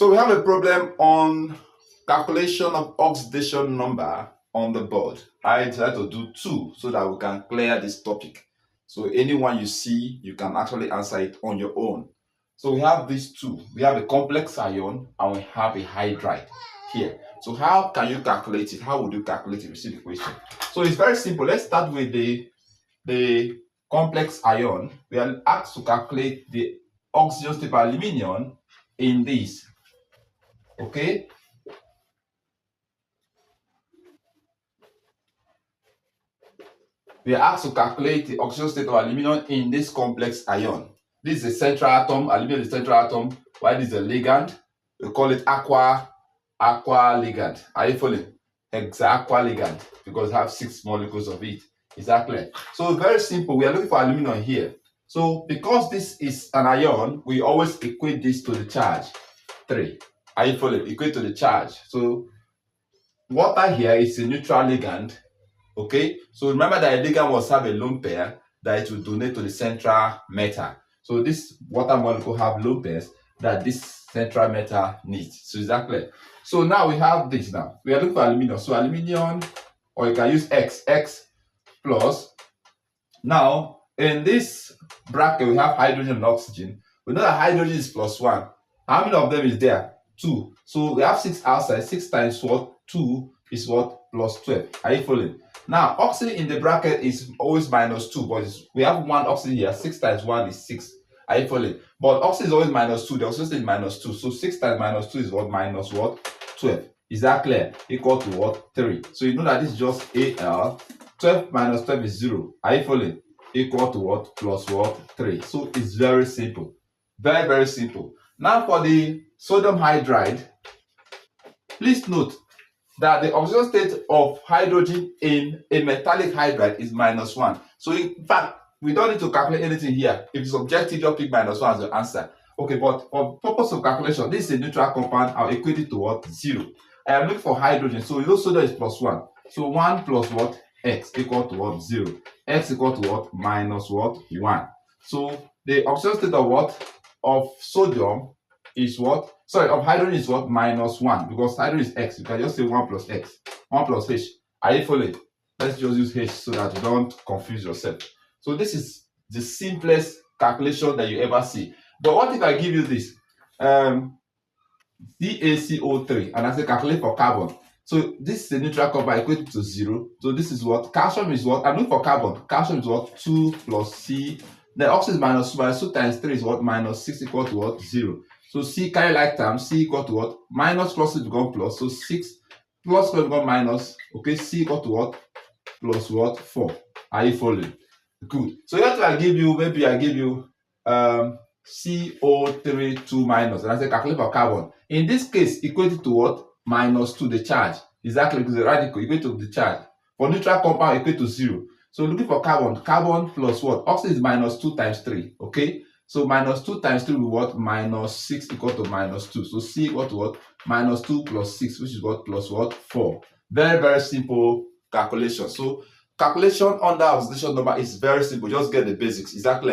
So we have a problem on calculation of oxidation number on the board. I decided to do 2 so that we can clear this topic. So anyone you see, you can actually answer it on your own. So we have these 2. We have a complex ion and we have a hydride here. So how can you calculate it? How would you calculate it? You see the question. So it's very simple. Let's start with the complex ion. We are asked to calculate the oxygen state of aluminium in this. Okay, we are asked to calculate the oxidation state of aluminum in this complex ion. This is the central atom. Aluminum is the central atom. While this is the ligand, we call it aqua ligand. Are you following? Aqua ligand, because it has 6 molecules of it. Exactly. So very simple. We are looking for aluminum here. So because this is an ion, we always equate this to the charge 3. Are you following? Equate to the charge. So water here is a neutral ligand. Okay, so remember that a ligand must have a lone pair that it will donate to the central metal. So this water molecule have lone pairs that this central metal needs. So exactly. So now we have this. Now we are looking for aluminium. So aluminium, or you can use X plus. Now in this bracket we have hydrogen and oxygen. We know that hydrogen is +1. How many of them is there? 2. So we have 6 outside. 6 times what? 2 is what? +12. Are you following? Now oxygen in the bracket is always -2, but we have 1 oxygen here. 6 times 1 is 6. Are you following? But oxygen is always -2. The oxygen is -2. So 6 times -2 is what? -12. Is that clear? Equal to what? 3. So you know that this is just Al. 12 minus 12 is 0. Are you following? Equal to what? Plus what? 3. So it's very simple. Very, very simple. Now for the sodium hydride, please note that the oxidation state of hydrogen in a metallic hydride is -1. So in fact, we don't need to calculate anything here. If it's objective, just pick -1 as the answer. Okay, but for purpose of calculation, this is a neutral compound. I'll equate it to what? 0. I am looking for hydrogen. So you know sodium is +1. So 1 plus what? X equal to what? 0. X equal to what? -1. So the oxidation state of what? Of sodium is what? Sorry, of hydrogen is what? -1, because hydrogen is X. You can just say 1 plus X. 1 plus H. Are you following? Let's just use H so that you don't confuse yourself. So this is the simplest calculation that you ever see. But what if I give you this? CaCO3, and I say calculate for carbon. So this is a neutral compound equated to 0. So this is what? Calcium is what? I'm looking for carbon. Calcium is what? 2 plus C. The oxygen is -2 times 3 is what? -6 equal to what? 0. So C carry like terms. C equal to what? Minus plus it become plus. So 6 plus become minus. Okay, C equal to what? Plus what? 4. Are you following? Good. So here I give you, maybe I give you CO3 2 minus, and I say calculate for carbon. In this case, equate to what? -2, the charge. Exactly, because the radical equate to the charge. For neutral compound, equate to 0. So looking for carbon. Carbon plus what? Oxygen is -2 times 3. Okay. So -2 times 3 will what? -6 equal to -2. So C equal to what? -2 plus 6, which is what? Plus what? 4. Very, very simple calculation. So calculation under oxidation number is very simple. Just get the basics. Exactly.